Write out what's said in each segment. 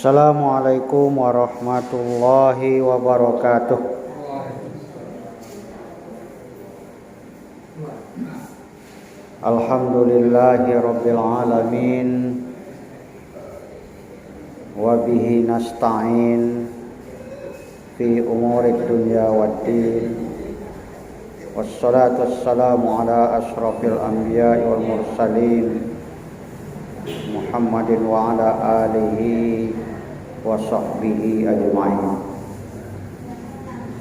Assalamualaikum warahmatullahi wabarakatuh. Alhamdulillahi rabbil alamin. Wa bihi nasta'in fi umurid dunya waddin. Wassalatu wassalamu ala ashrafil anbiya'i wal mursalin Muhammadin wa ala alihi wa sahbihi ajma'in.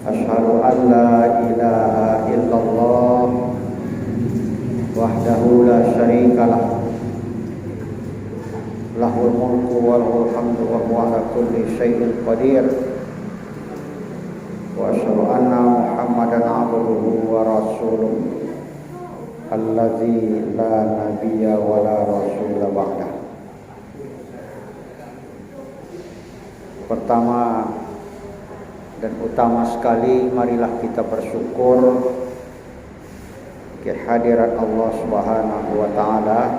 Asyhadu an la ilaha illallah wahdahu la syarikalah, lahul mulku wa lahul hamdu wa huwa ala kulli syai'in qadir. Wa asyhadu anna Muhammadan abduhu wa rasuluh alladzi la nabiyya wa la rasula ba'dah. Pertama dan utama sekali, marilah kita bersyukur kehadirat Allah Subhanahu wa taala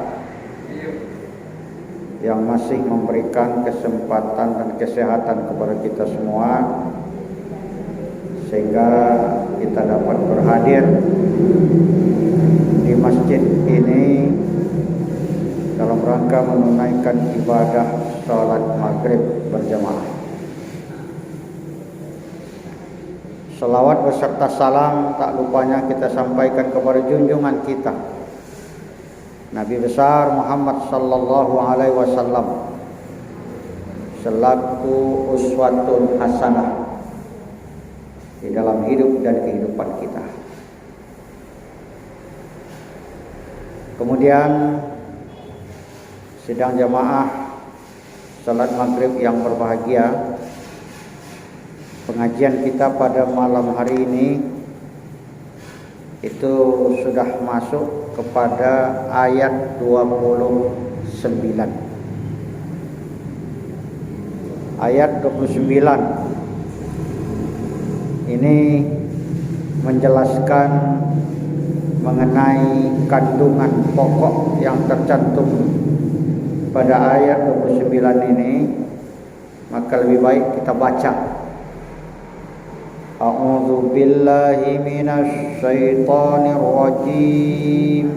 yang masih memberikan kesempatan dan kesehatan kepada kita semua, sehingga kita dapat berhadir di masjid ini dalam rangka menunaikan ibadah salat maghrib berjamaah. Salawat beserta salam tak lupanya kita sampaikan kepada junjungan kita Nabi besar Muhammad sallallahu alaihi wasallam selaku uswatun hasanah di dalam hidup dan kehidupan kita. Kemudian sidang jamaah salat maghrib yang berbahagia, pengajian kita pada malam hari ini itu sudah masuk kepada ayat 29. Ayat 29 ini menjelaskan mengenai kandungan pokok yang tercantum pada ayat 29 ini. Maka lebih baik kita baca. A'udzu billahi minasy syaithanir rajim.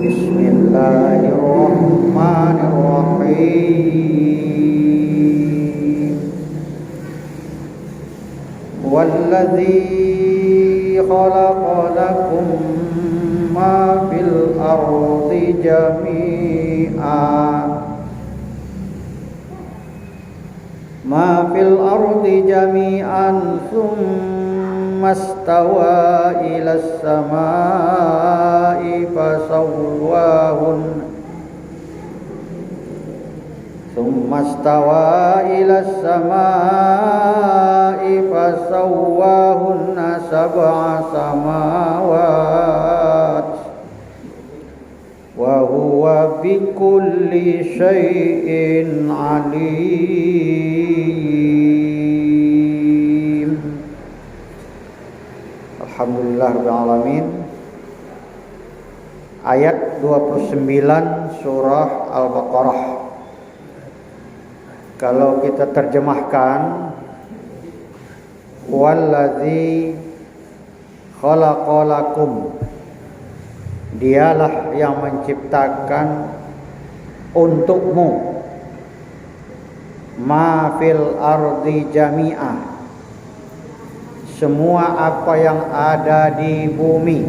Bismillahirrahmanirrahim. Wallazi khalaqa lakum ma fil ardi jami'an thumma istawa ilas samai fasawwahunna sab'a samawat wa huwa bikulli syai'in alim. Alhamdulillah rabbil alamin. Ayat 29 surah Al-Baqarah. Kalau kita terjemahkan, wallazi khalaqalakum, dialah yang menciptakan untukmu ma fil ardi jami'ah, semua apa yang ada di bumi.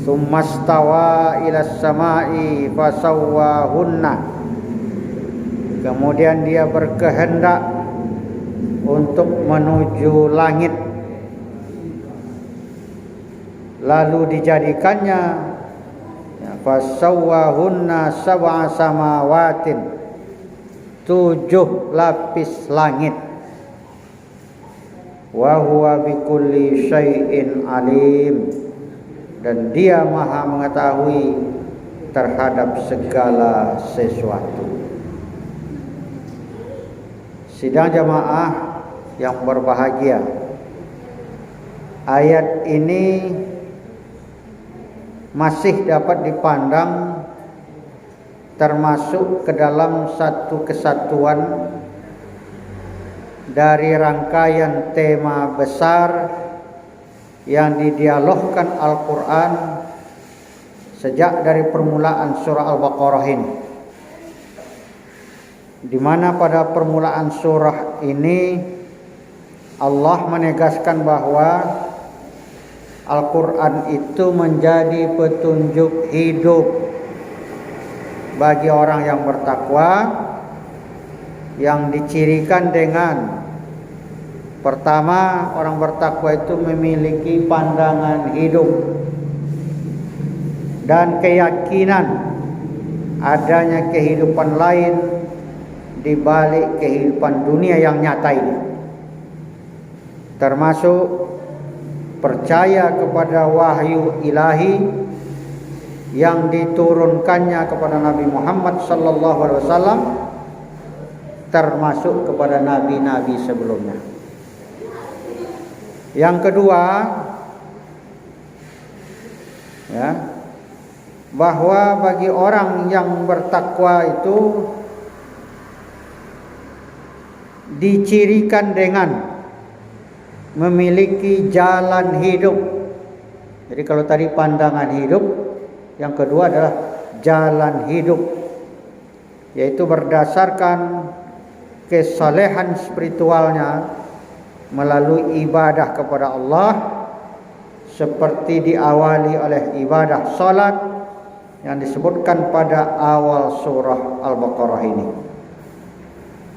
Tsummastawa ilas samai fasawwahunna, kemudian dia berkehendak untuk menuju langit, lalu dijadikannya fasawwahunna sab'a samawatin, 7 lapis langit. Wa huwa bikulli syai'in alim, dan dia maha mengetahui terhadap segala sesuatu. Sidang jamaah yang berbahagia, ayat ini masih dapat dipandang termasuk ke dalam satu kesatuan dari rangkaian tema besar yang didialogkan Al-Quran sejak dari permulaan surah Al-Baqarah ini, di mana pada permulaan surah ini Allah menegaskan bahwa Al-Quran itu menjadi petunjuk hidup bagi orang yang bertakwa, yang dicirikan dengan pertama, orang bertakwa itu memiliki pandangan hidup dan keyakinan adanya kehidupan lain di balik kehidupan dunia yang nyata ini, termasuk percaya kepada wahyu ilahi yang diturunkannya kepada Nabi Muhammad SAW, termasuk kepada nabi-nabi sebelumnya. Yang kedua, ya, bahwa bagi orang yang bertakwa itu dicirikan dengan memiliki jalan hidup. Jadi kalau tadi pandangan hidup, yang kedua adalah jalan hidup, yaitu berdasarkan kesalehan spiritualnya melalui ibadah kepada Allah, seperti diawali oleh ibadah salat yang disebutkan pada awal surah Al-Baqarah ini,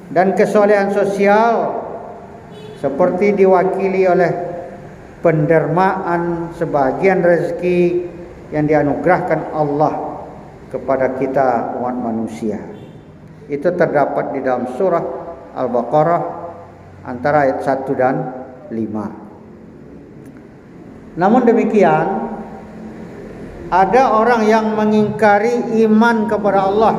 dan kesalehan sosial seperti diwakili oleh pendermaan sebagian rezeki yang dianugerahkan Allah kepada kita umat manusia. Itu terdapat di dalam surah Al-Baqarah antara ayat 1 dan 5. Namun demikian, ada orang yang mengingkari iman kepada Allah,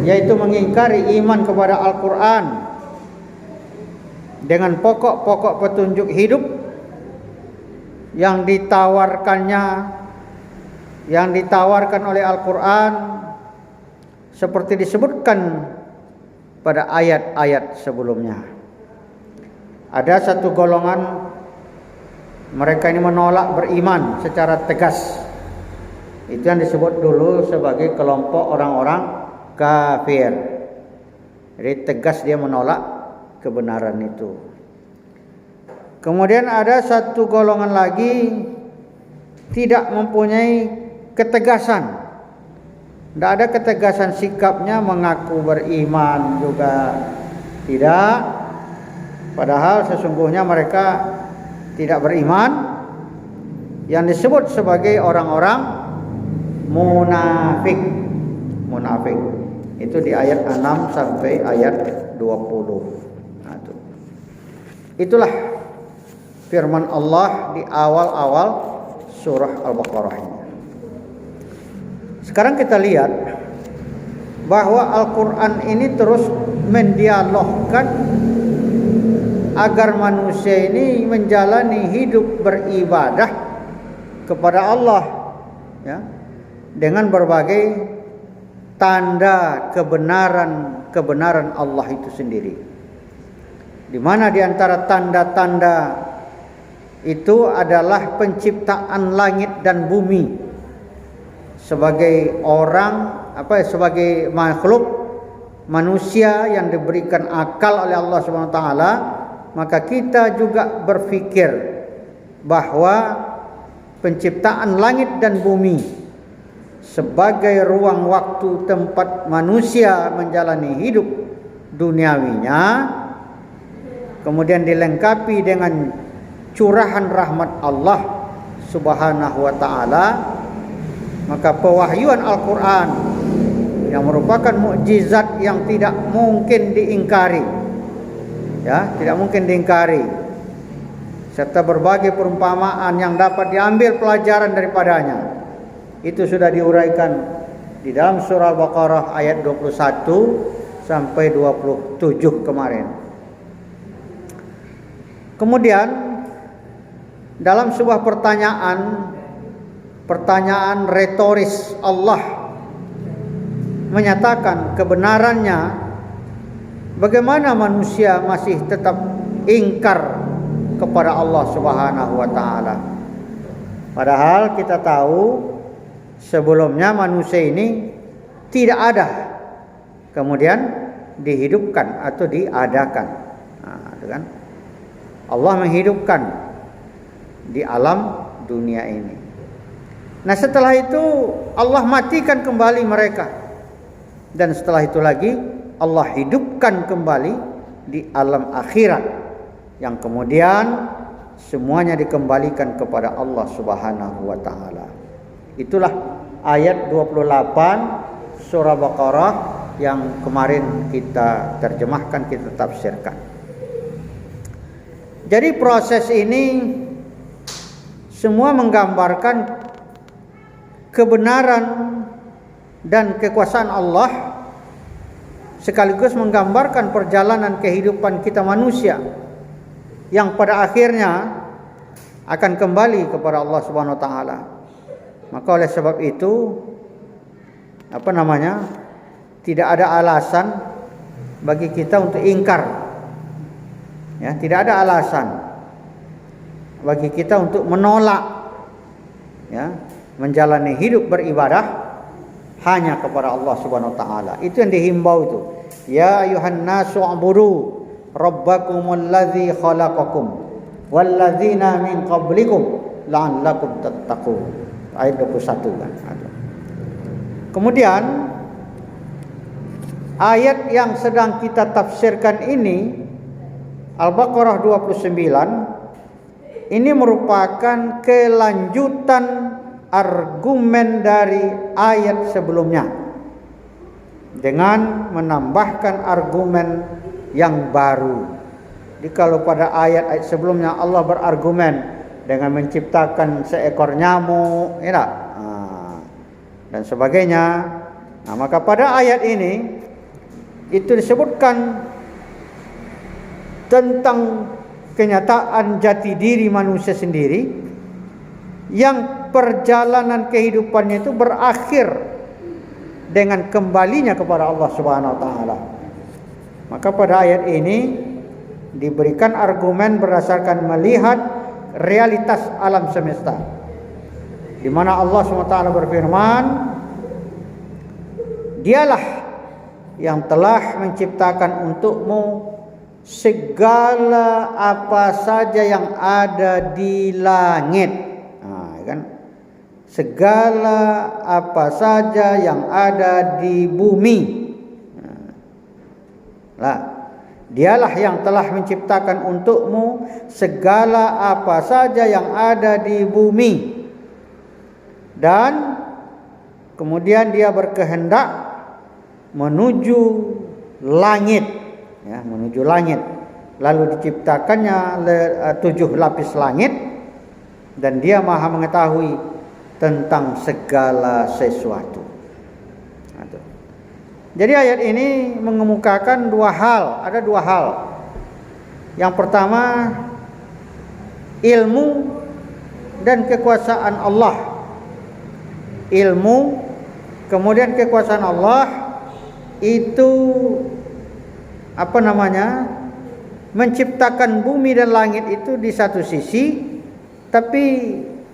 yaitu mengingkari iman kepada Al-Quran dengan pokok-pokok petunjuk hidup yang ditawarkan oleh Al-Quran, seperti disebutkan pada ayat-ayat sebelumnya. Ada satu golongan, mereka ini menolak beriman secara tegas. Itu yang disebut dulu sebagai kelompok orang-orang kafir. Jadi tegas dia menolak kebenaran itu. Kemudian ada satu golongan lagi tidak mempunyai ketegasan. Tidak ada ketegasan sikapnya, mengaku beriman juga tidak, padahal sesungguhnya mereka tidak beriman, yang disebut sebagai orang-orang munafik. Munafik itu di ayat 6 sampai ayat 20. Nah, itulah firman Allah di awal-awal surah Al-Baqarah ini. Sekarang kita lihat bahwa Al-Quran ini terus mendialogkan agar manusia ini menjalani hidup beribadah kepada Allah, ya, dengan berbagai tanda kebenaran Allah itu sendiri. Di mana di antara tanda-tanda itu adalah penciptaan langit dan bumi. Sebagai sebagai makhluk manusia yang diberikan akal oleh Allah Subhanahu wa taala, maka kita juga berpikir bahwa penciptaan langit dan bumi sebagai ruang waktu tempat manusia menjalani hidup duniawinya, kemudian dilengkapi dengan curahan rahmat Allah Subhanahu wa taala, maka pewahyuan Al-Quran yang merupakan mukjizat yang tidak mungkin diingkari, ya, tidak mungkin diingkari, serta berbagai perumpamaan yang dapat diambil pelajaran daripadanya, itu sudah diuraikan di dalam surah Al-Baqarah ayat 21 sampai 27 kemarin. Kemudian dalam sebuah pertanyaan retoris Allah menyatakan kebenarannya, bagaimana manusia masih tetap ingkar kepada Allah Subhanahu wa taala? Padahal kita tahu sebelumnya manusia ini tidak ada, kemudian dihidupkan atau diadakan. Nah, itu kan? Allah menghidupkan di alam dunia ini. Nah, setelah itu Allah matikan kembali mereka. Dan setelah itu lagi Allah hidupkan kembali di alam akhirat, yang kemudian semuanya dikembalikan kepada Allah Subhanahu wa taala. Itulah ayat 28 surah Baqarah yang kemarin kita terjemahkan, kita tafsirkan. Jadi proses ini semua menggambarkan kebenaran dan kekuasaan Allah, sekaligus menggambarkan perjalanan kehidupan kita manusia yang pada akhirnya akan kembali kepada Allah Subhanahu wa taala. Maka oleh sebab itu tidak ada alasan bagi kita untuk ingkar. Ya, tidak ada alasan bagi kita untuk menolak, ya, menjalani hidup beribadah hanya kepada Allah Subhanahu wa taala. Itu yang dihimbau itu. Ya ayuhan nasu ubudu rabbakumul ladzi khalaqakum walladzina min qablikum la'allakum tattaqun. Ayat 21 kan. Kemudian ayat yang sedang kita tafsirkan ini, Al-Baqarah 29, ini merupakan kelanjutan argumen dari ayat sebelumnya dengan menambahkan argumen yang baru. Jadi kalau pada ayat-ayat sebelumnya Allah berargumen dengan menciptakan seekor nyamuk, ya, dan sebagainya. Nah, maka pada ayat ini itu disebutkan tentang kenyataan jati diri manusia sendiri yang perjalanan kehidupannya itu berakhir dengan kembalinya kepada Allah Subhanahu wa taala. Maka pada ayat ini diberikan argumen berdasarkan melihat realitas alam semesta, di mana Allah Subhanahu wa taala berfirman, Dialah yang telah menciptakan untukmu segala apa saja yang ada di langit. Kan? Segala apa saja yang ada di bumi. Dialah yang telah menciptakan untukmu segala apa saja yang ada di bumi. Dan kemudian dia berkehendak menuju langit, ya, menuju langit. Lalu diciptakannya 7 lapis langit, dan dia maha mengetahui tentang segala sesuatu. Jadi ayat ini mengemukakan ada dua hal. Yang pertama, ilmu dan kekuasaan Allah. Ilmu kemudian kekuasaan Allah itu menciptakan bumi dan langit itu di satu sisi, tapi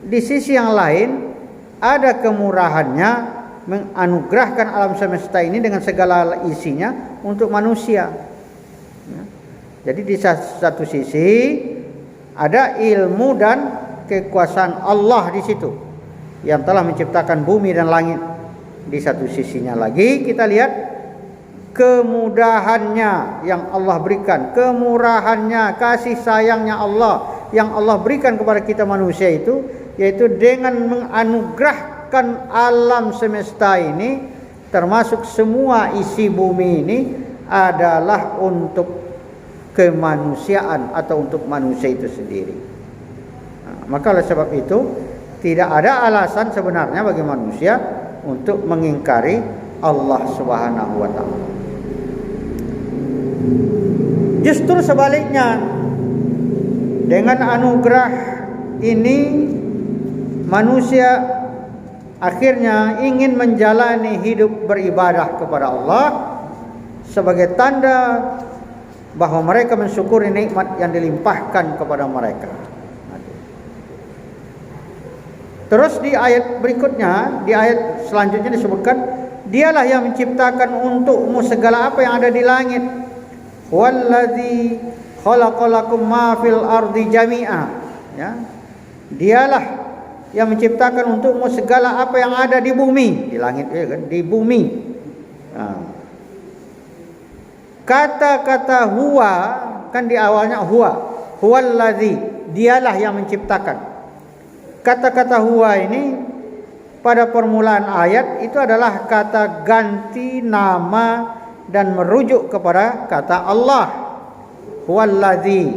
di sisi yang lain ada kemurahannya menganugerahkan alam semesta ini dengan segala isinya untuk manusia. Jadi di satu sisi ada ilmu dan kekuasaan Allah di situ yang telah menciptakan bumi dan langit. Di satu sisinya lagi kita lihat kemudahannya yang Allah berikan, kemurahannya, kasih sayangnya Allah yang Allah berikan kepada kita manusia itu, yaitu dengan menganugerahkan alam semesta ini, termasuk semua isi bumi ini adalah untuk kemanusiaan atau untuk manusia itu sendiri. Maka oleh sebab itu tidak ada alasan sebenarnya bagi manusia untuk mengingkari Allah Subhanahu wa taala. Justru sebaliknya, dengan anugerah ini manusia akhirnya ingin menjalani hidup beribadah kepada Allah sebagai tanda bahwa mereka mensyukuri nikmat yang dilimpahkan kepada mereka. Terus di ayat berikutnya, di ayat selanjutnya disebutkan, dialah yang menciptakan untukmu segala apa yang ada di langit. Wallazi khalaqalakum ma fil ardi jami'a. Ya. Dialah yang menciptakan untukmu segala apa yang ada di bumi, di langit ya kan, di bumi. Nah. Kata-kata huwa kan di awalnya huwa, huwallazi, dialah yang menciptakan. Kata-kata huwa ini pada permulaan ayat itu adalah kata ganti nama dan merujuk kepada kata Allah. Huwallazi,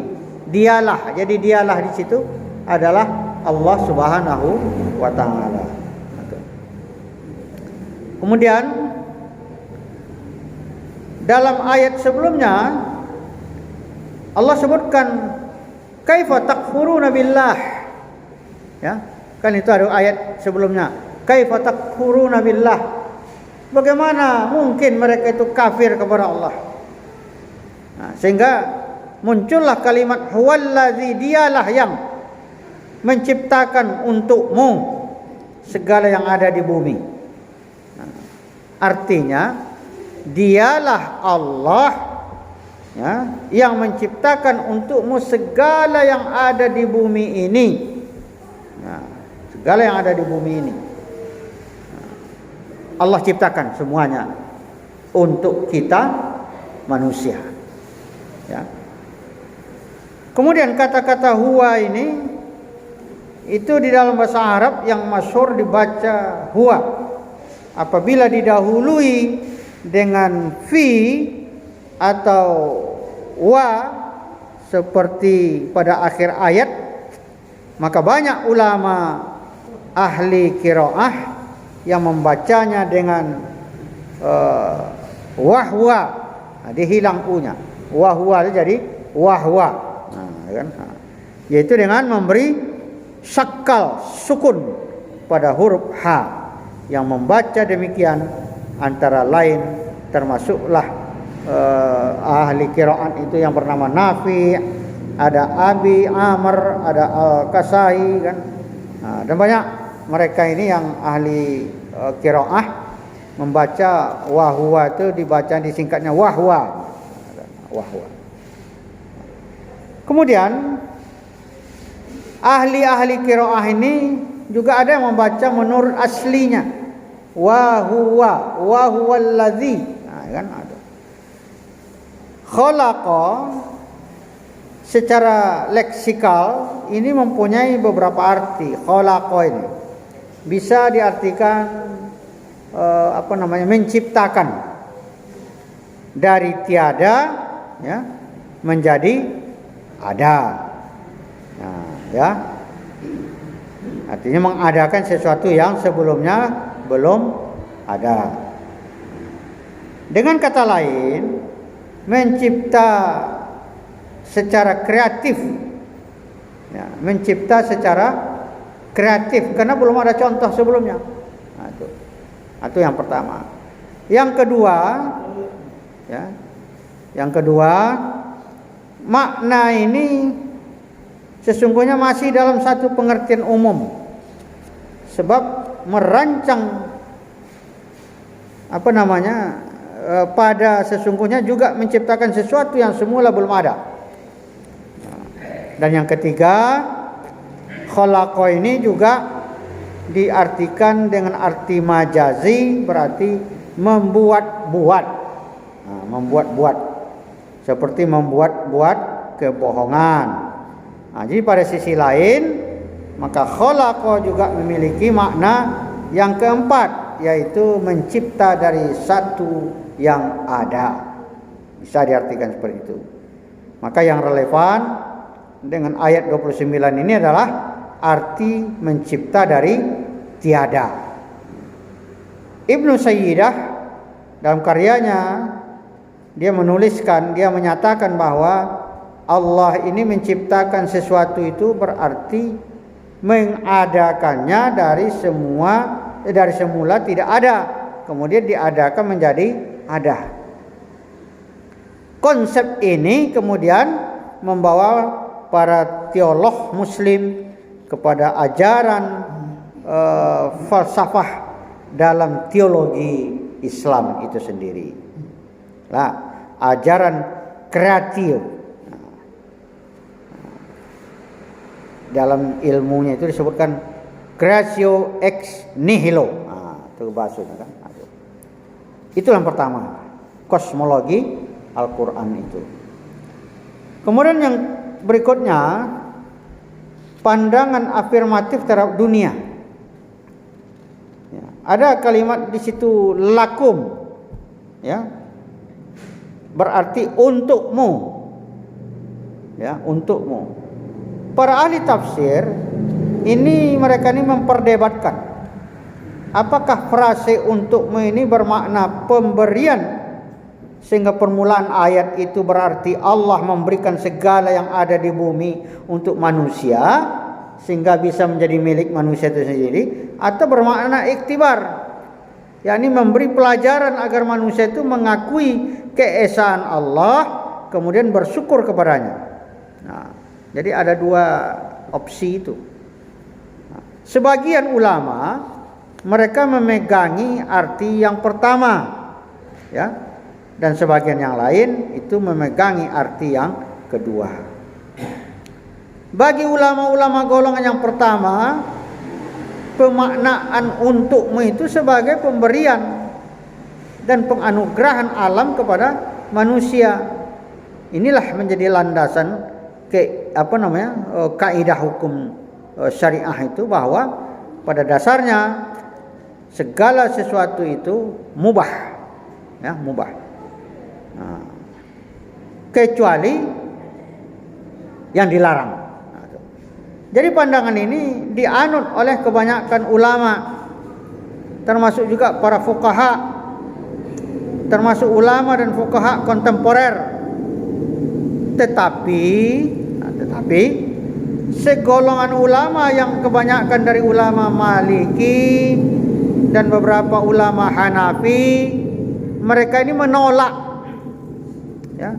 dialah. Jadi dialah di situ adalah Allah Subhanahu wa taala. Kemudian dalam ayat sebelumnya Allah sebutkan kaifa takfuruna billah. Ya, kan itu ada ayat sebelumnya. Kaifa takfuruna billah. Bagaimana mungkin mereka itu kafir kepada Allah? Nah, sehingga muncullah kalimat huwallazi, dialah yang menciptakan untukmu segala yang ada di bumi. Nah, artinya dialah Allah ya, yang menciptakan untukmu segala yang ada di bumi ini. Nah, segala yang ada di bumi ini Allah ciptakan semuanya untuk kita manusia ya. Kemudian kata-kata huwa ini itu di dalam bahasa Arab yang masyhur dibaca huwa apabila didahului dengan fi atau wa seperti pada akhir ayat, maka banyak ulama ahli qiraah yang membacanya dengan wahwa. Nah, dihilang u-nya. Wahwa jadi wahwa. Nah, kan? Yaitu dengan memberi syakal sukun pada huruf ha. Yang membaca demikian antara lain termasuklah ahli qiraat itu yang bernama Nafi', ada Abi Amr, ada Al-Kasai kan. Nah, dan banyak mereka ini yang ahli qiraah membaca wahwa itu dibaca disingkatnya wahwa. Wahwa. Kemudian ahli-ahli qiraah ini juga ada yang membaca menurut aslinya wa huwallazi. Nah, kan ada. Khalaqa secara leksikal ini mempunyai beberapa arti. Khalaqa ini bisa diartikan menciptakan dari tiada ya menjadi ada. Nah, ya. Artinya mengadakan sesuatu yang sebelumnya belum ada. Dengan kata lain, mencipta secara kreatif ya, mencipta secara kreatif karena belum ada contoh sebelumnya. Nah, itu yang pertama. Yang kedua ya, makna ini sesungguhnya masih dalam satu pengertian umum, sebab merancang pada sesungguhnya juga menciptakan sesuatu yang semula belum ada. Dan yang ketiga, khalaqa ini juga diartikan dengan arti majazi, berarti membuat-buat. Nah, membuat-buat seperti membuat-buat kebohongan. Nah, jadi pada sisi lain, maka khalaqa juga memiliki makna yang keempat, yaitu mencipta dari satu yang ada. Bisa diartikan seperti itu. Maka yang relevan dengan ayat 29 ini adalah arti mencipta dari tiada. Ibnu Sayyidah dalam karyanya dia menyatakan bahwa Allah ini menciptakan sesuatu itu berarti mengadakannya dari semua dari semula tidak ada, kemudian diadakan menjadi ada. Konsep ini kemudian membawa para teolog muslim kepada ajaran falsafah dalam teologi Islam itu sendiri. Nah, ajaran kreatif. Dalam ilmunya itu disebutkan creatio ex nihilo. Itu bahasanya kan. Itu yang pertama, kosmologi Al-Quran itu. Kemudian yang berikutnya, pandangan afirmatif terhadap dunia. Ya, ada kalimat di situ lakum, ya, berarti untukmu, ya, untukmu. Para ahli tafsir ini mereka ini memperdebatkan apakah frase untukmu ini bermakna pemberian, sehingga permulaan ayat itu berarti Allah memberikan segala yang ada di bumi untuk manusia sehingga bisa menjadi milik manusia itu sendiri, atau bermakna iktibar, yakni memberi pelajaran agar manusia itu mengakui keesaan Allah kemudian bersyukur kepadanya. Nah, jadi ada dua opsi itu. Nah, sebagian ulama mereka memegangi arti yang pertama, ya, dan sebagian yang lain itu memegangi arti yang kedua. Bagi ulama-ulama golongan yang pertama, pemaknaan untukmu itu sebagai pemberian dan penganugerahan alam kepada manusia. Inilah menjadi landasan kaidah hukum syariah itu, bahwa pada dasarnya segala sesuatu itu mubah, ya, mubah. Nah, kecuali yang dilarang. Jadi pandangan ini dianut oleh kebanyakan ulama, termasuk juga para fuqaha, termasuk ulama dan fuqaha kontemporer. Tetapi segolongan ulama yang kebanyakan dari ulama Maliki dan beberapa ulama Hanafi, mereka ini menolak, ya,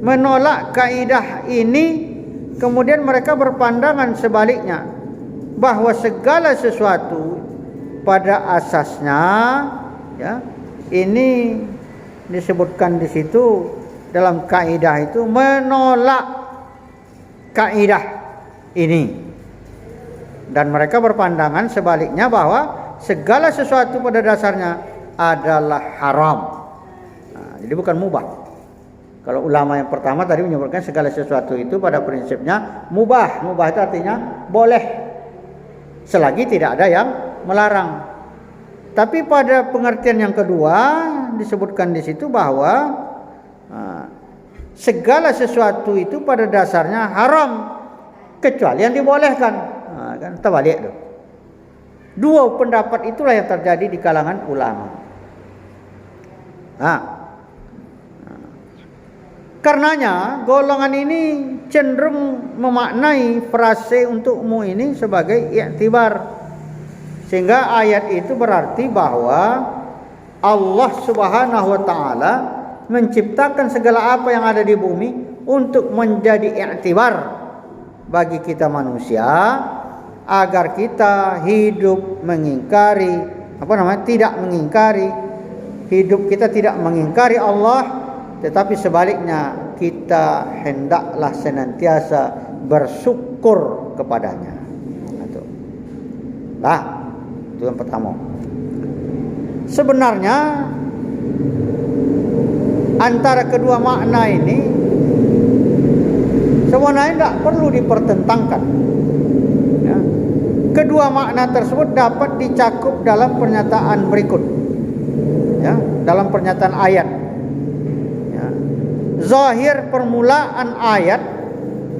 menolak kaidah ini. Kemudian mereka berpandangan sebaliknya, bahwa segala sesuatu pada asasnya, ya, ini disebutkan di situ dalam kaidah itu menolak kaidah ini, dan mereka berpandangan sebaliknya bahwa segala sesuatu pada dasarnya adalah haram. Nah, jadi bukan mubah. Kalau ulama yang pertama tadi menyebutkan segala sesuatu itu pada prinsipnya mubah. Mubah itu artinya boleh, selagi tidak ada yang melarang. Tapi pada pengertian yang kedua disebutkan di situ bahwa segala sesuatu itu pada dasarnya haram kecuali yang dibolehkan. Kan terbalik tuh. Dua pendapat itulah yang terjadi di kalangan ulama. Karenanya golongan ini cenderung memaknai frase untukmu ini sebagai iktibar, sehingga ayat itu berarti bahwa Allah Subhanahu wa taala menciptakan segala apa yang ada di bumi untuk menjadi iktibar bagi kita manusia, agar kita hidup mengingkari tidak mengingkari, hidup kita tidak mengingkari Allah, tetapi sebaliknya kita hendaklah senantiasa bersyukur kepadanya. Itu yang pertama. Sebenarnya antara kedua makna ini sebenarnya tidak perlu dipertentangkan, ya. Kedua makna tersebut dapat dicakup dalam pernyataan berikut, ya, dalam pernyataan ayat. Zahir permulaan ayat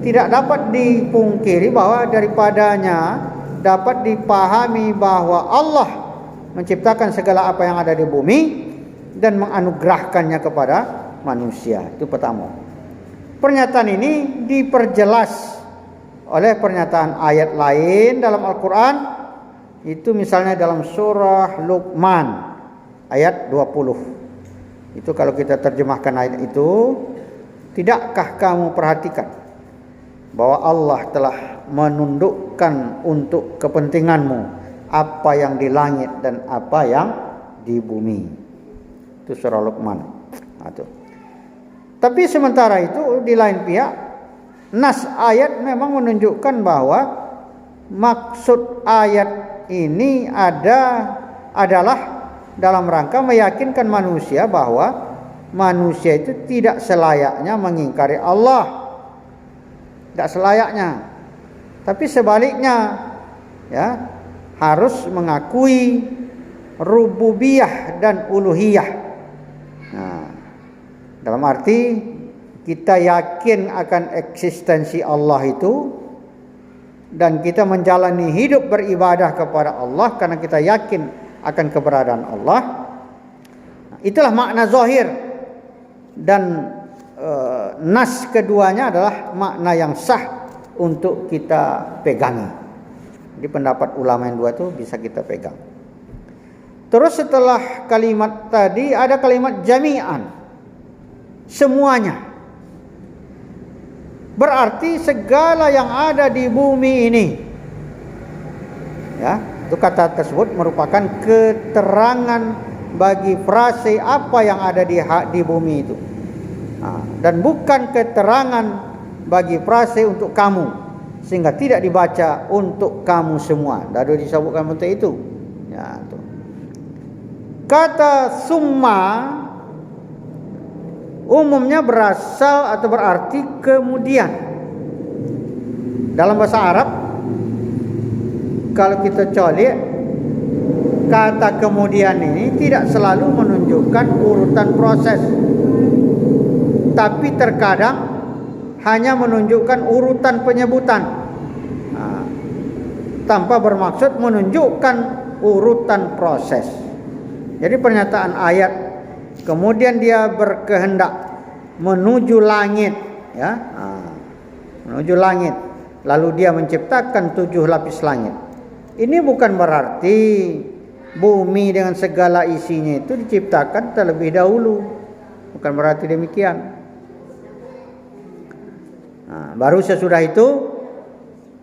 tidak dapat dipungkiri bahwa daripadanya dapat dipahami bahwa Allah menciptakan segala apa yang ada di bumi dan menganugerahkannya kepada manusia. Itu pertama. Pernyataan ini diperjelas oleh pernyataan ayat lain dalam Al-Quran Itu misalnya dalam surah Luqman ayat 20. Itu kalau kita terjemahkan ayat itu, tidakkah kamu perhatikan bahwa Allah telah menundukkan untuk kepentinganmu apa yang di langit dan apa yang di bumi. Itu surah Luqman. Tapi sementara itu di lain pihak, nas ayat memang menunjukkan bahwa maksud ayat ini adalah dalam rangka meyakinkan manusia bahwa manusia itu tidak selayaknya mengingkari Allah. Tidak selayaknya. Tapi sebaliknya, ya, harus mengakui rububiyah dan uluhiyah. Nah, dalam arti kita yakin akan eksistensi Allah itu, dan kita menjalani hidup beribadah kepada Allah karena kita yakin akan keberadaan Allah. Itulah makna zahir, dan nas keduanya adalah makna yang sah untuk kita pegangi. Di pendapat ulama yang dua itu bisa kita pegang. Terus setelah kalimat tadi ada kalimat jami'an, semuanya. Berarti segala yang ada di bumi ini, ya, itu kata tersebut merupakan keterangan bagi frase apa yang ada di bumi itu. Dan bukan keterangan bagi frase untuk kamu, sehingga tidak dibaca untuk kamu semua. Tidak ada disebutkan untuk itu. Ya, itu. Kata summa umumnya berasal atau berarti kemudian. Dalam bahasa Arab, kalau kita colik, kata kemudian ini tidak selalu menunjukkan urutan proses, tapi terkadang hanya menunjukkan urutan penyebutan, tanpa bermaksud menunjukkan urutan proses. Jadi pernyataan ayat kemudian dia berkehendak menuju langit, ya, menuju langit, lalu dia menciptakan 7 lapis langit. Ini bukan berarti bumi dengan segala isinya itu diciptakan terlebih dahulu, bukan berarti demikian. Baru sesudah itu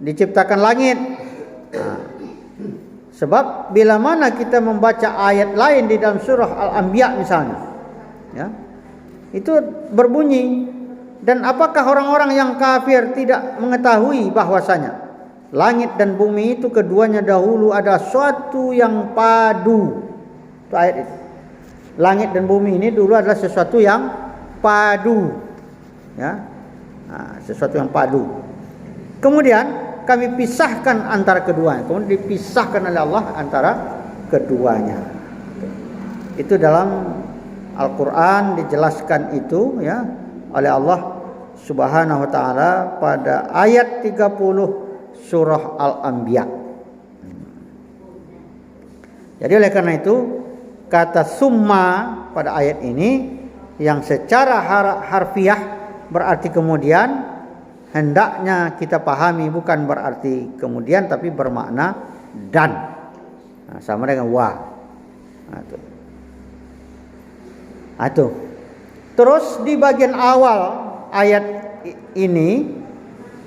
diciptakan langit. Sebab bila mana kita membaca ayat lain di dalam surah Al-Anbiya misalnya, ya, itu berbunyi, dan apakah orang-orang yang kafir tidak mengetahui bahwasanya langit dan bumi itu keduanya dahulu ada suatu yang padu. Itu ayat itu. Langit dan bumi ini dulu adalah sesuatu yang padu, ya, sesuatu yang padu. Kemudian kami pisahkan antara keduanya. Kemudian dipisahkan oleh Allah antara keduanya. Itu dalam Al-Quran dijelaskan itu, ya, oleh Allah Subhanahu wa taala pada ayat 30 surah Al-Anbiya. Jadi oleh karena itu kata summa pada ayat ini yang secara harfiah berarti kemudian, hendaknya kita pahami bukan berarti kemudian tapi bermakna dan. Sama dengan wa. Itu. Terus di bagian awal ayat ini,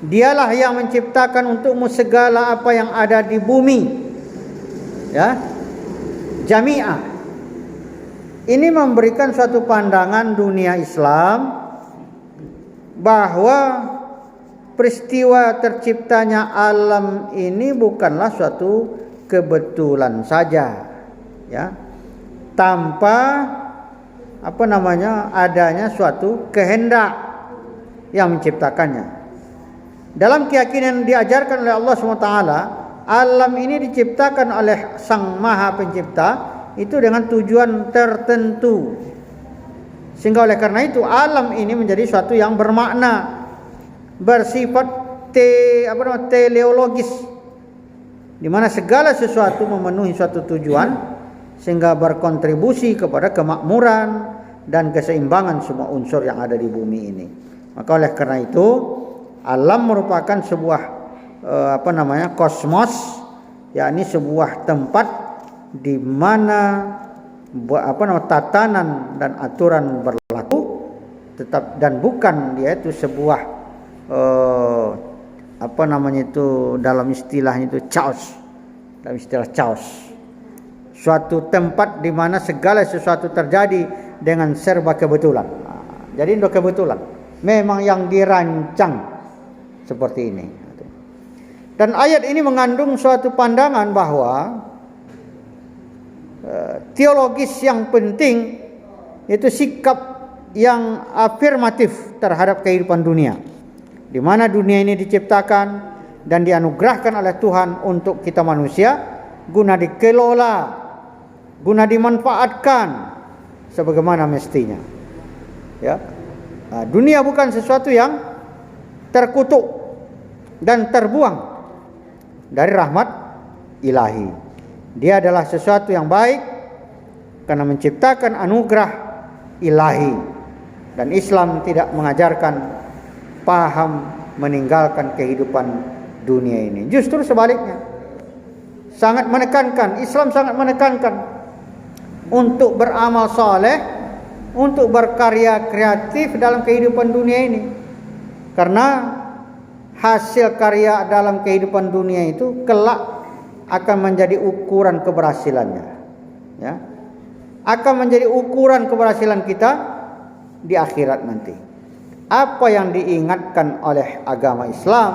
dialah yang menciptakan untukmu segala apa yang ada di bumi. Ya. Jami'ah. Ini memberikan suatu pandangan dunia Islam bahwa peristiwa terciptanya alam ini bukanlah suatu kebetulan saja, ya, tanpa adanya suatu kehendak yang menciptakannya. Dalam keyakinan diajarkan oleh Allah SWT, alam ini diciptakan oleh Sang Maha Pencipta itu dengan tujuan tertentu, sehingga oleh karena itu alam ini menjadi suatu yang bermakna, bersifat teleologis, di mana segala sesuatu memenuhi suatu tujuan sehingga berkontribusi kepada kemakmuran dan keseimbangan semua unsur yang ada di bumi ini. Maka oleh karena itu alam merupakan sebuah kosmos yakni sebuah tempat di mana tatanan dan aturan berlaku, dan bukan dia itu sebuah dalam istilahnya itu chaos, dalam istilah chaos, suatu tempat di mana segala sesuatu terjadi dengan serba kebetulan. Jadi itu kebetulan, memang yang dirancang seperti ini. Dan ayat ini mengandung suatu pandangan bahwa teologis yang penting itu sikap yang afirmatif terhadap kehidupan dunia, di mana dunia ini diciptakan dan dianugerahkan oleh Tuhan untuk kita manusia, guna dikelola, guna dimanfaatkan sebagaimana mestinya. Ya, dunia bukan sesuatu yang terkutuk dan terbuang dari rahmat ilahi. Dia adalah sesuatu yang baik karena menciptakan anugerah ilahi, dan Islam tidak mengajarkan paham meninggalkan kehidupan dunia ini. Justru sebaliknya, sangat menekankan, Islam sangat menekankan untuk beramal saleh, untuk berkarya kreatif dalam kehidupan dunia ini. Karena hasil karya dalam kehidupan dunia itu kelak akan menjadi ukuran keberhasilannya, ya, akan menjadi ukuran keberhasilan kita di akhirat nanti. Apa yang diingatkan oleh agama Islam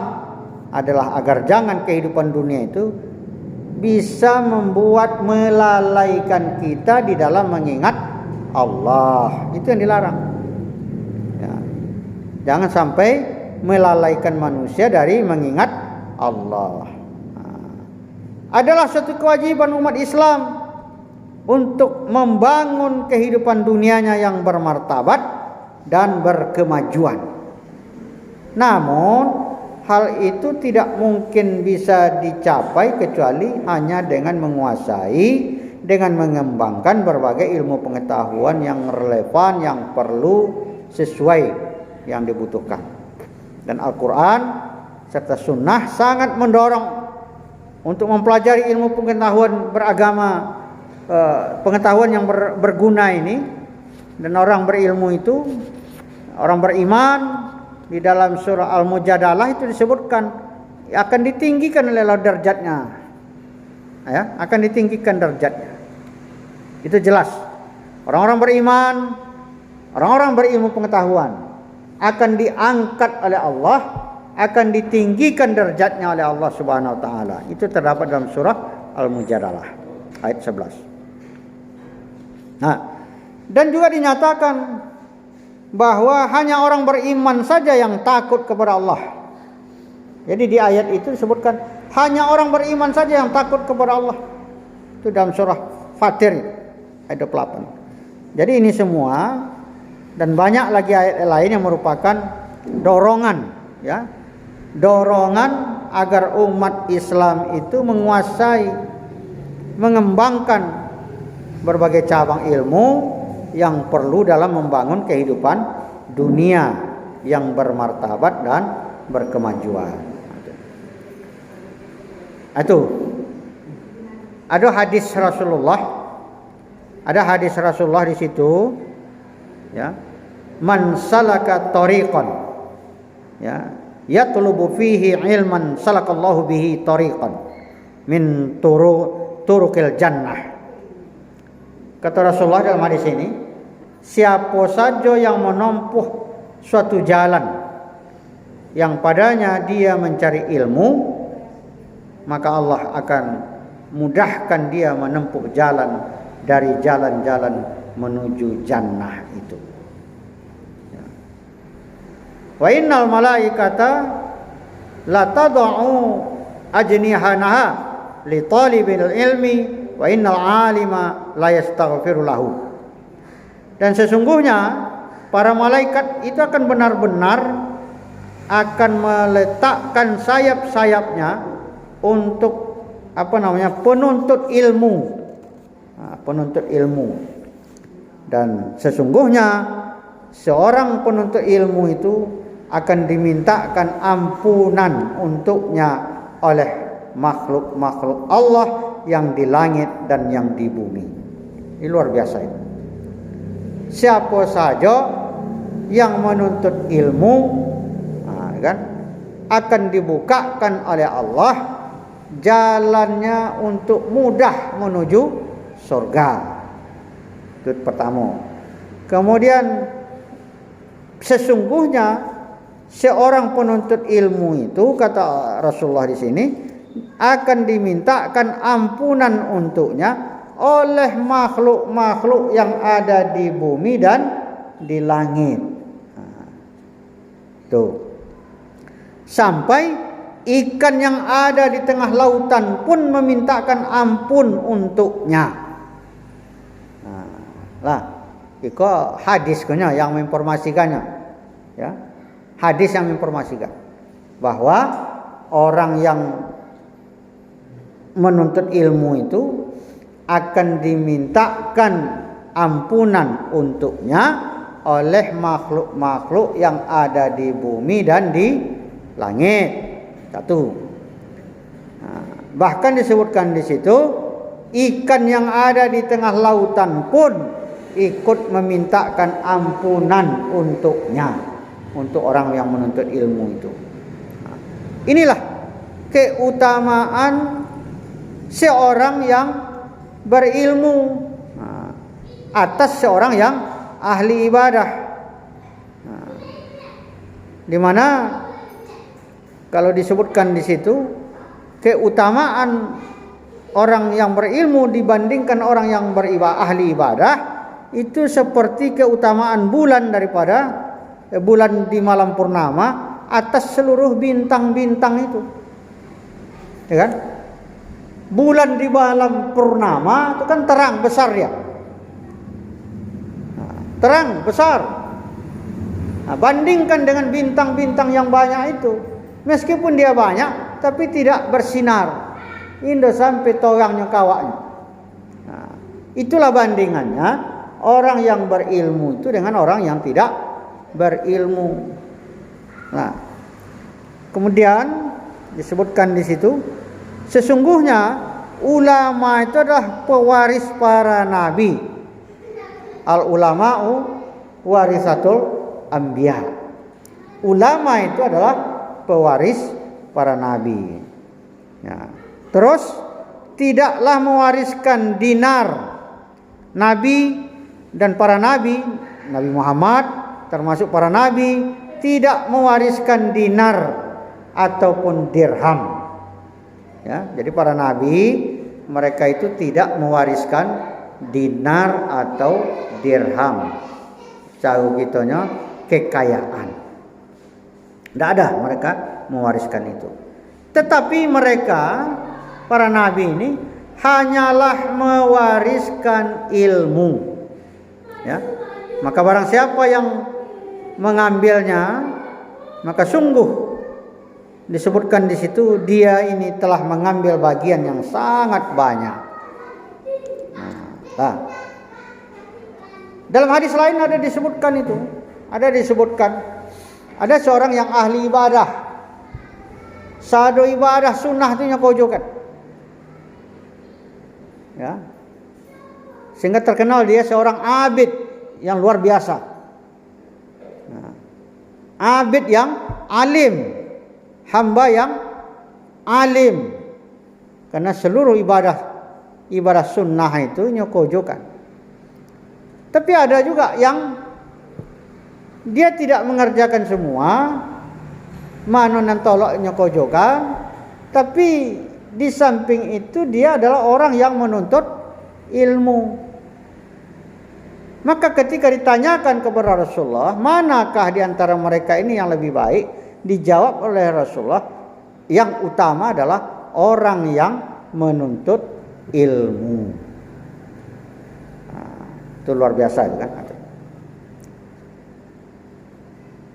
adalah agar jangan kehidupan dunia itu bisa membuat melalaikan kita di dalam mengingat Allah. Itu yang dilarang, ya. Jangan sampai melalaikan manusia dari mengingat Allah. Adalah suatu kewajiban umat Islam untuk membangun kehidupan dunianya yang bermartabat dan berkemajuan. Namun hal itu tidak mungkin bisa dicapai kecuali hanya dengan menguasai, dengan mengembangkan berbagai ilmu pengetahuan yang relevan, yang perlu, sesuai yang dibutuhkan. Dan Al-Quran serta Sunnah sangat mendorong untuk mempelajari ilmu pengetahuan beragama, pengetahuan yang berguna ini. Dan orang berilmu itu, orang beriman, di dalam surah Al-Mujadalah itu disebutkan akan ditinggikan oleh Allah derajatnya, ya, akan ditinggikan derajatnya. Itu jelas. Orang-orang beriman, orang-orang berilmu pengetahuan akan diangkat oleh Allah, akan ditinggikan derajatnya oleh Allah Subhanahu wa taala. Itu terdapat dalam surah Al-Mujadalah ayat 11. Nah, dan juga dinyatakan bahwa hanya orang beriman saja yang takut kepada Allah. Jadi di ayat itu disebutkan hanya orang beriman saja yang takut kepada Allah. Itu dalam surah Fatir ayat 28. Jadi ini semua dan banyak lagi ayat lain yang merupakan dorongan, ya, dorongan agar umat Islam itu menguasai, mengembangkan berbagai cabang ilmu yang perlu dalam membangun kehidupan dunia yang bermartabat dan berkemajuan. Itu ada hadis Rasulullah, di situ, ya, man salaka tariqan, ya, yatlubu fihi ilman salakallahu bihi tariqan min turuqil jannah. Kata Rasulullah dalam hadis ini, siapa saja yang menempuh suatu jalan yang padanya dia mencari ilmu, maka Allah akan mudahkan dia menempuh jalan dari jalan-jalan menuju jannah itu. Wa innal malaikata la tad'u ajnihanaha li talibil ilmi wa innal alima la yastaghfiru lahu. Dan sesungguhnya para malaikat itu akan benar-benar akan meletakkan sayap-sayapnya untuk penuntut ilmu. Penuntut ilmu. Dan sesungguhnya seorang penuntut ilmu itu akan dimintakan ampunan untuknya oleh makhluk-makhluk Allah yang di langit dan yang di bumi. Ini luar biasa ini. Siapa saja yang menuntut ilmu, kan, akan dibukakan oleh Allah jalannya untuk mudah menuju surga. Itu pertama. Kemudian sesungguhnya seorang penuntut ilmu itu, kata Rasulullah di sini, akan dimintakan ampunan untuknya oleh makhluk-makhluk yang ada di bumi dan di langit. Tuh. Sampai ikan yang ada di tengah lautan pun memintakan ampun untuknya. Itu hadisnya yang menginformasikannya. Ya. Hadis yang menginformasikan bahwa orang yang menuntut ilmu itu akan dimintakan ampunan untuknya oleh makhluk-makhluk yang ada di bumi dan di langit. Satu. Bahkan disebutkan di situ, ikan yang ada di tengah lautan pun ikut memintakan ampunan untuknya, untuk orang yang menuntut ilmu itu. Inilah keutamaan seorang yang berilmu atas seorang yang ahli ibadah. Di mana kalau disebutkan di situ keutamaan orang yang berilmu dibandingkan orang yang ahli ibadah, itu seperti keutamaan bulan daripada bulan di malam purnama atas seluruh bintang-bintang itu. Ya kan? Bulan di malam purnama itu kan terang besar ya. Terang besar. Bandingkan dengan bintang-bintang yang banyak itu. Meskipun dia banyak tapi tidak bersinar. Indo sampai torangnya kawaknya. Itulah bandingannya orang yang berilmu itu dengan orang yang tidak berilmu. Kemudian disebutkan di situ, sesungguhnya ulama itu adalah pewaris para nabi. Al ulama'u warisatul anbiya. Ulama itu adalah pewaris para nabi. Ya. Terus tidaklah mewariskan dinar nabi dan para nabi, Nabi Muhammad termasuk para nabi, tidak mewariskan dinar ataupun dirham. Ya, jadi para nabi mereka itu tidak mewariskan dinar atau dirham. Jauh gitunya kekayaan. Tidak ada mereka mewariskan itu. Tetapi mereka para nabi ini hanyalah mewariskan ilmu. Ya. Maka barang siapa yang mengambilnya, maka sungguh disebutkan di situ dia ini telah mengambil bagian yang sangat banyak. Dalam hadis lain ada disebutkan itu, ada seorang yang ahli ibadah, sado ibadah sunnah itu nyokojokan, ya, sehingga terkenal dia seorang abid yang luar biasa, abid yang alim, hamba yang alim, karena seluruh ibadah sunnah itu nyokojokan. Tapi ada juga yang dia tidak mengerjakan semua, manon dan tolok nyokojokan, tapi di samping itu dia adalah orang yang menuntut ilmu. Maka ketika ditanyakan kepada Rasulullah, manakah di antara mereka ini yang lebih baik? Dijawab oleh Rasulullah, yang utama adalah orang yang menuntut ilmu. Itu luar biasa kan.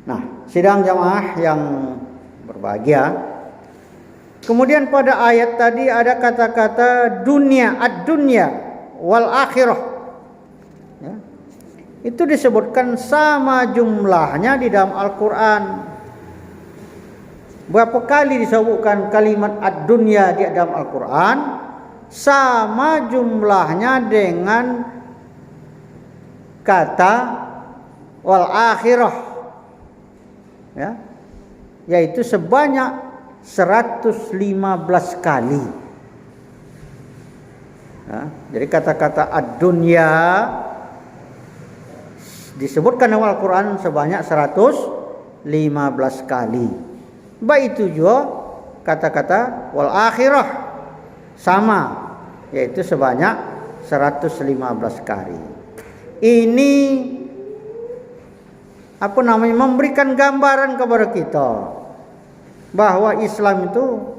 Nah, sidang jamaah yang berbahagia, kemudian pada ayat tadi ada kata-kata dunia, ad-dunya wal akhirah, ya. Itu disebutkan sama jumlahnya di dalam Al-Quran. Berapa kali disebutkan kalimat ad-dunya di dalam Al-Quran, sama jumlahnya dengan kata wal akhirah, ya, yaitu sebanyak 115 kali. Ya, jadi kata-kata ad-dunya disebutkan dalam Al-Quran sebanyak 115 kali. Baik itu juga kata-kata wal akhirah sama, yaitu sebanyak 115 kali. Ini memberikan gambaran kepada kita bahwa Islam itu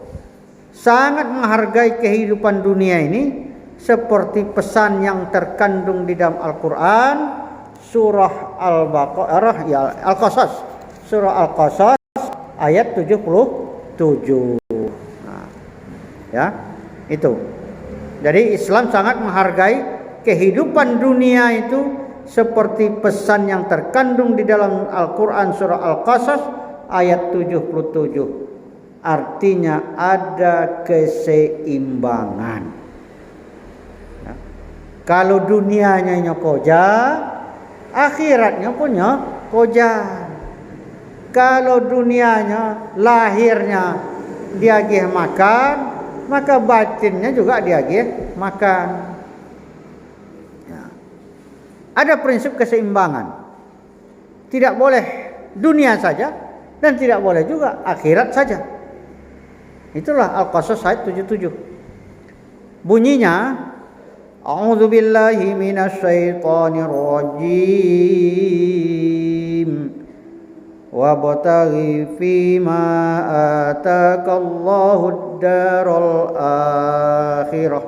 sangat menghargai kehidupan dunia ini, seperti pesan yang terkandung di dalam Al-Quran surah Al-Baqarah, ya, Al-Qasas, surah Al-Qasas ayat 77. Nah, ya, itu. Jadi Islam sangat menghargai kehidupan dunia itu seperti pesan yang terkandung di dalam Al-Quran surah Al-Qasas ayat 77. Artinya ada keseimbangan. Ya. Kalau dunianya koja, akhiratnya punya koja. Kalau dunianya, lahirnya dia makan, maka batinnya juga dia makan. Ya. Ada prinsip keseimbangan. Tidak boleh dunia saja dan tidak boleh juga akhirat saja. Itulah Al-Qasas ayat 77. Bunyinya, A'udzubillahi minasyaitonirrajim. Wabtaghi fima ataakallahu ad-daral akhirah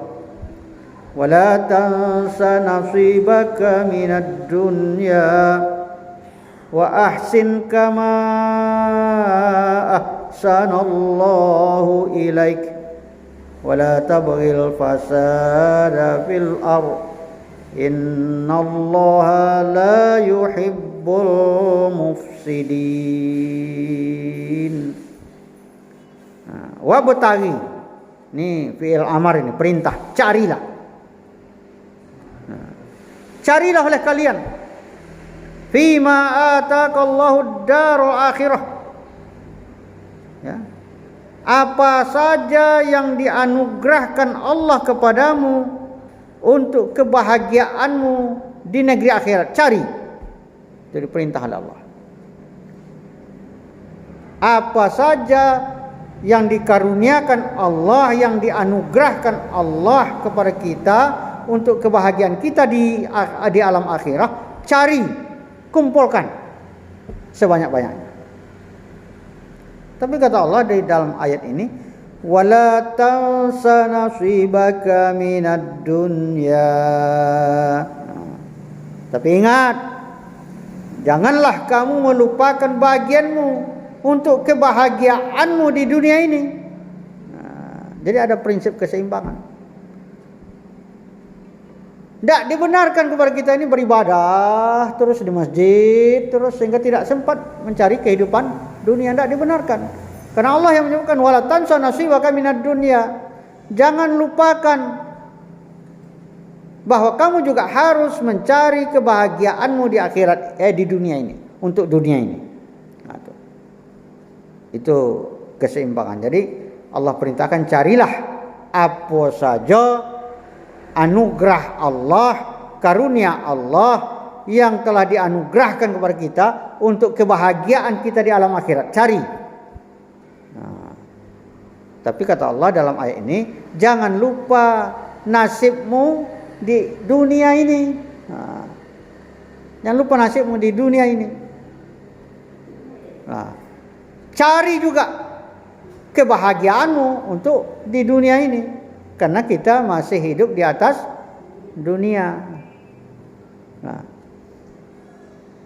wa la tansa nasibaka minad dunya wa ahsin kama ahsanallahu ilaik wa la tabghil fasada fil ardh innallaha la yuhibbul mufsidin. Wabtaghi, ini fi'il amar, ini perintah, carilah. Carilah oleh kalian fima ataqallahu ad-darul akhirah, ya, apa saja yang dianugerahkan Allah kepadamu untuk kebahagiaanmu di negeri akhirat, cari. Jadi perintah Allah. Apa saja yang dikaruniakan Allah, yang dianugerahkan Allah kepada kita untuk kebahagiaan kita di alam akhirat, cari, kumpulkan sebanyak-banyaknya. Tapi kata Allah di dalam ayat ini, wala tansa nasibaka minad dunya. Tapi ingat, janganlah kamu melupakan bagianmu untuk kebahagiaanmu di dunia ini. Jadi ada prinsip keseimbangan. Tidak dibenarkan kepada kita ini beribadah terus di masjid terus sehingga tidak sempat mencari kehidupan dunia. Tidak dibenarkan. Karena Allah yang menyebutkan wala tansa nasibaka minad dunya. Jangan lupakan bahwa kamu juga harus mencari kebahagiaanmu di akhirat, di dunia ini, untuk dunia ini. Nah, itu keseimbangan. Jadi Allah perintahkan carilah apa saja anugerah Allah, karunia Allah yang telah dianugerahkan kepada kita untuk kebahagiaan kita di alam akhirat. Cari. Nah, tapi kata Allah dalam ayat ini, jangan lupa nasibmu di dunia ini. Nah, jangan lupa nasibmu di dunia ini. Nah, cari juga kebahagiaanmu untuk di dunia ini, karena kita masih hidup di atas dunia. Nah,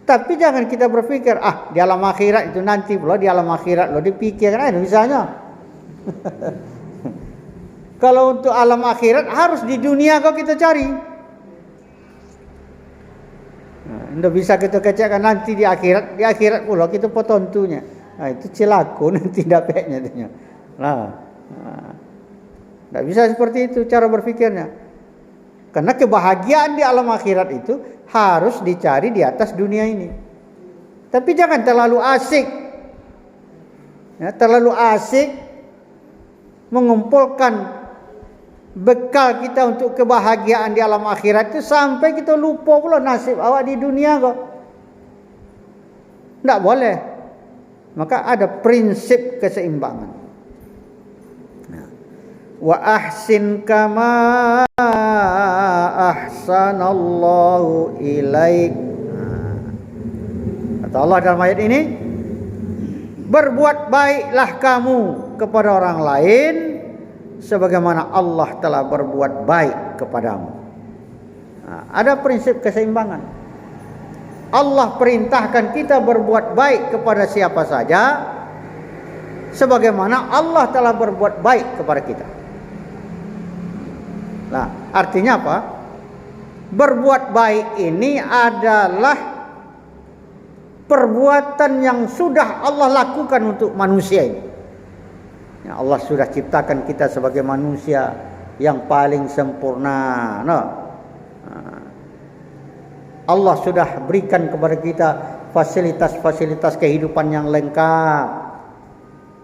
tapi jangan kita berpikir, di alam akhirat itu nanti pula, di alam akhirat lo dipikirkan misalnya. Kalau untuk alam akhirat harus di dunia kau kita cari. Tidak bisa kita kecekkan nanti di akhirat pula kita potentunya. Nah, itu cilaku nanti dapetnya. Nah, tidak bisa seperti itu cara berpikirnya. Karena kebahagiaan di alam akhirat itu harus dicari di atas dunia ini. Tapi jangan terlalu asik. Ya, terlalu asik mengumpulkan bekal kita untuk kebahagiaan di alam akhirat itu sampai kita lupa pula nasib awak di dunia kok. Tidak boleh. Maka ada prinsip keseimbangan. Wa ahsin kama ahsanallahu ilaik. Kata Allah dalam ayat ini, berbuat baiklah kamu kepada orang lain sebagaimana Allah telah berbuat baik kepadamu. Ada prinsip keseimbangan. Allah perintahkan kita berbuat baik kepada siapa saja sebagaimana Allah telah berbuat baik kepada kita. Nah, artinya apa? Berbuat baik ini adalah perbuatan yang sudah Allah lakukan untuk manusia ini. Ya, Allah sudah ciptakan kita sebagai manusia yang paling sempurna. Allah sudah berikan kepada kita fasilitas-fasilitas kehidupan yang lengkap.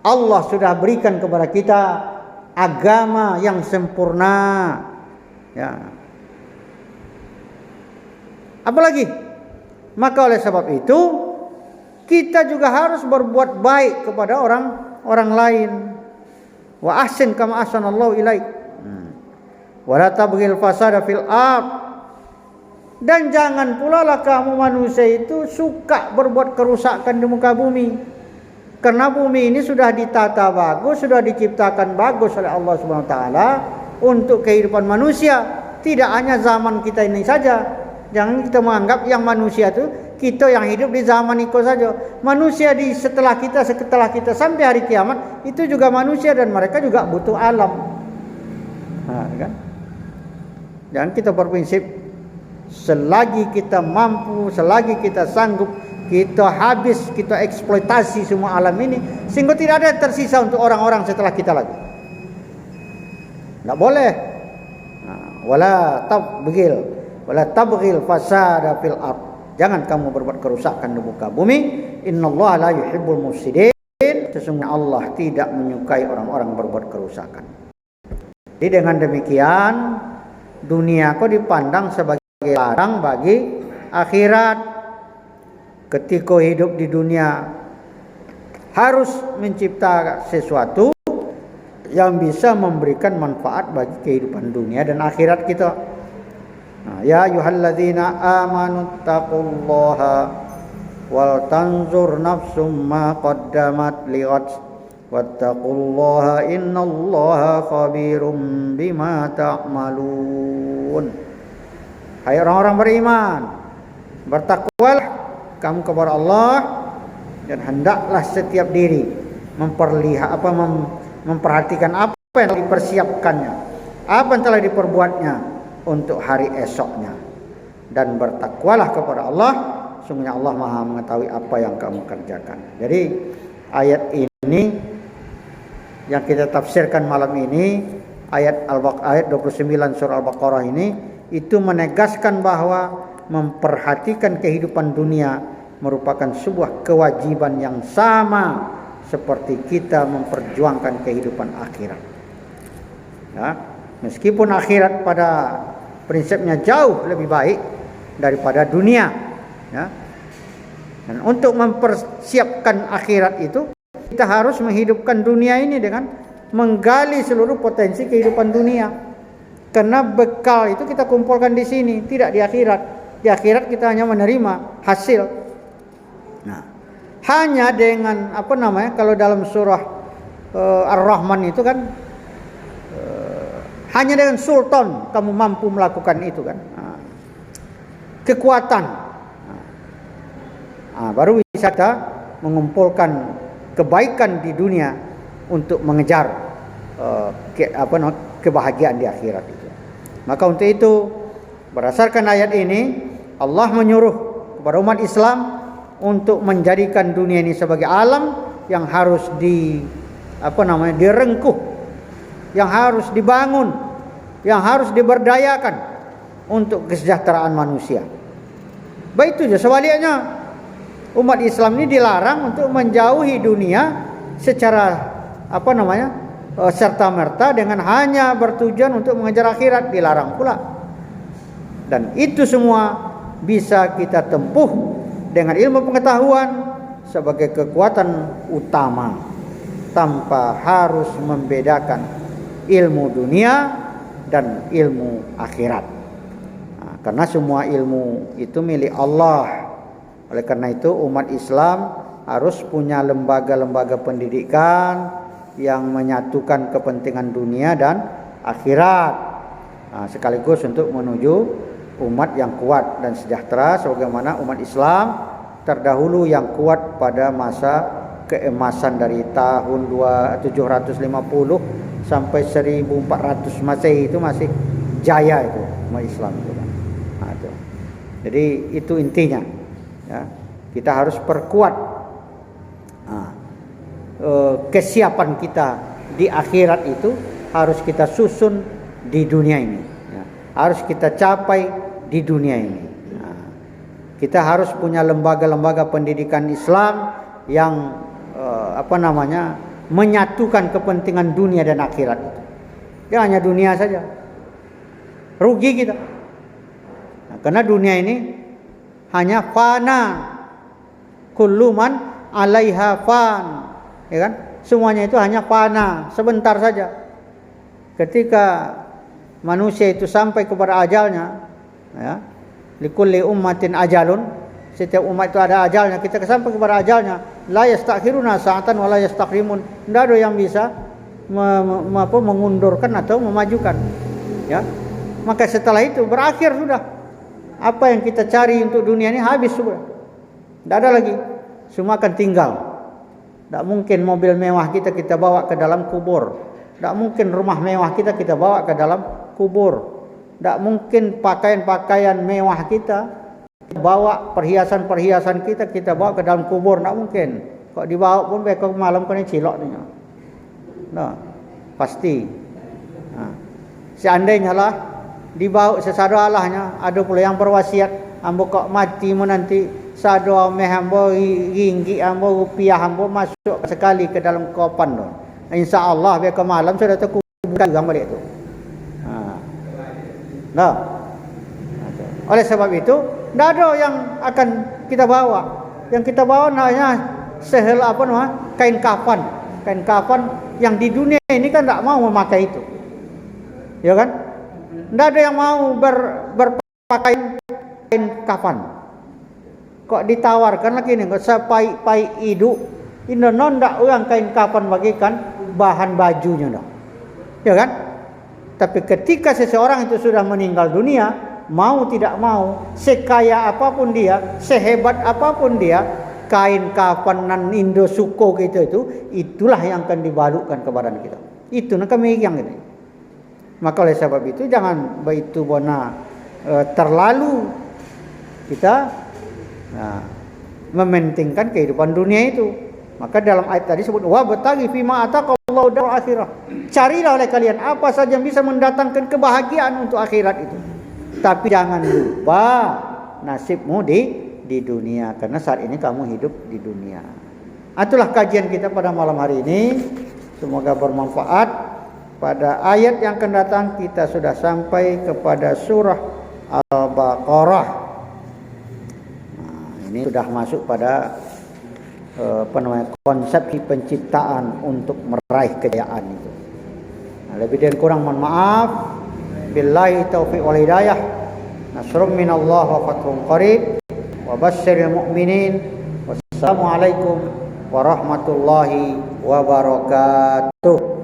Allah sudah berikan kepada kita agama yang sempurna. Ya. Apalagi? Maka oleh sebab itu kita juga harus berbuat baik kepada orang lain. Wa ahsin kama ahsanallahu ilaik. Wa la tabghil fasada fil ard. Dan jangan pula lah kamu manusia itu suka berbuat kerusakan di muka bumi. Karena bumi ini sudah ditata bagus, sudah diciptakan bagus oleh Allah Subhanahu wa taala untuk kehidupan manusia. Tidak hanya zaman kita ini saja. Jangan kita menganggap yang manusia itu kita yang hidup di zaman itu saja. Manusia setelah kita sampai hari kiamat itu juga manusia dan mereka juga butuh alam. Kan? Jangan kita berprinsip selagi kita mampu, selagi kita sanggup, kita habis, kita eksploitasi semua alam ini sehingga tidak ada yang tersisa untuk orang-orang setelah kita lagi. Tidak boleh. Wala tabghil fasada fil ard. Jangan kamu berbuat kerusakan di muka bumi. Innallaha la yuhibbul mufsidin. Sesungguhnya Allah tidak menyukai orang-orang berbuat kerusakan. Jadi dengan demikian dunia kau dipandang sebagai ladang bagi akhirat. Ketika hidup di dunia harus mencipta sesuatu yang bisa memberikan manfaat bagi kehidupan dunia dan akhirat kita. Ya ayyuhalladzina amanu taqullaha wal tanzur nafsum ma qaddamat lighad wattaqullaha innallaha khabirum bima ta'malun. Hai orang-orang beriman, bertakwalah kamu kepada Allah dan hendaklah setiap diri memperhatikan apa yang dipersiapkannya, apa yang telah diperbuatnya untuk hari esoknya, dan bertakwalah kepada Allah. Sungguhnya Allah Maha mengetahui apa yang kamu kerjakan. Jadi ayat ini yang kita tafsirkan malam ini, ayat 29 surah Al-Baqarah ini, itu menegaskan bahwa memperhatikan kehidupan dunia merupakan sebuah kewajiban yang sama seperti kita memperjuangkan kehidupan akhirat. Ya, meskipun akhirat pada prinsipnya jauh lebih baik daripada dunia. Ya. Dan untuk mempersiapkan akhirat itu kita harus menghidupkan dunia ini dengan menggali seluruh potensi kehidupan dunia. Karena bekal itu kita kumpulkan di sini, tidak di akhirat. Di akhirat kita hanya menerima hasil. Nah, hanya dengan kalau dalam surah Ar-Rahman itu kan hanya dengan sultan kamu mampu melakukan itu kan. Kekuatan. Baru bisa kita mengumpulkan kebaikan di dunia untuk mengejar kebahagiaan di akhirat itu. Maka untuk itu berdasarkan ayat ini Allah menyuruh kepada umat Islam untuk menjadikan dunia ini sebagai alam yang harus direngkuh, yang harus dibangun, yang harus diberdayakan untuk kesejahteraan manusia. Baik itu saja sebaliknya, umat Islam ini dilarang untuk menjauhi dunia secara serta-merta dengan hanya bertujuan untuk mengejar akhirat, dilarang pula. Dan itu semua bisa kita tempuh dengan ilmu pengetahuan sebagai kekuatan utama, tanpa harus membedakan ilmu dunia dan ilmu akhirat. Karena semua ilmu itu milik Allah. Oleh karena itu umat Islam harus punya lembaga-lembaga pendidikan yang menyatukan kepentingan dunia dan akhirat, sekaligus untuk menuju umat yang kuat dan sejahtera, sebagaimana umat Islam terdahulu yang kuat pada masa keemasan dari tahun 750 sampai 1400 Masehi, itu masih jaya itu umat Islam itu. Jadi itu intinya, ya. Kita harus perkuat kesiapan kita di akhirat, itu harus kita susun di dunia ini, ya. Harus kita capai di dunia ini. Kita harus punya lembaga-lembaga pendidikan Islam yang menyatukan kepentingan dunia dan akhirat itu. Ya, hanya dunia saja, rugi kita. Karena dunia ini hanya fana, kullu man 'alaiha fan, ya kan? Semuanya itu hanya fana, sebentar saja. Ketika manusia itu sampai kepada ajalnya, ya, likulli ummatin ajalun, setiap umat itu ada ajalnya. Kita sampai kepada ajalnya, la yastakhiruna sa'atan wa la yastaqdimun. Tidak ada yang bisa mengundurkan atau memajukan, ya. Maka setelah itu berakhir sudah. Apa yang kita cari untuk dunia ini habis sudah. Tidak ada lagi. Semua akan tinggal. Tidak mungkin mobil mewah kita bawa ke dalam kubur. Tidak mungkin rumah mewah kita bawa ke dalam kubur. Tidak mungkin pakaian-pakaian mewah kita bawa, perhiasan-perhiasan kita bawa ke dalam kubur. Tidak mungkin. Kalau dibawa pun besok malam kena cilok. Nah, pasti. Seandainya lah dibawa sesado Allahnya, ada pula yang berwasiat, ambo kok mati nanti sado meh ambo ringgit ambo rupiah ambo masuk sekali ke dalam kopan tu. Insya-Allah besok malam sudah terkubur gang balik tu. Nah. Oleh sebab itu, tidak ada yang akan kita bawa. Yang kita bawa hanya sehelai kain kafan. Kain kafan yang di dunia ini kan tidak mau memakai itu. Ya kan? Tidak ada yang mau berpakaian kain kafan. Kok ditawarkan lagi nih, kok sepai hidup ini ndak orang kain kafan bagikan bahan bajunya dah. Ya kan? Tapi ketika seseorang itu sudah meninggal dunia, mau tidak mau, sekaya apapun dia, sehebat apapun dia, kain kafanan Indosuko kita itulah yang akan dibalukkan ke badan kita. Itu nak kami yang ini. Maka oleh sebab itu jangan begitu terlalu kita mementingkan kehidupan dunia itu. Maka dalam ayat tadi sebut wa bataghi fima ataqallahu dar akhirah. Carilah oleh kalian apa saja yang bisa mendatangkan kebahagiaan untuk akhirat itu. Tapi jangan lupa nasibmu di dunia, karena saat ini kamu hidup di dunia. Itulah kajian kita pada malam hari ini. Semoga bermanfaat. Pada ayat yang akan datang kita sudah sampai kepada surah Al-Baqarah. Ini sudah masuk pada konsep penciptaan untuk meraih kejayaan itu. Lebih dan kurang mohon maaf. Billahi taufiq wal hidayah. Nasrun minallah wa fathun qarib. Wa basyiril mu'minin. Wassalamualaikum warahmatullahi wabarakatuh.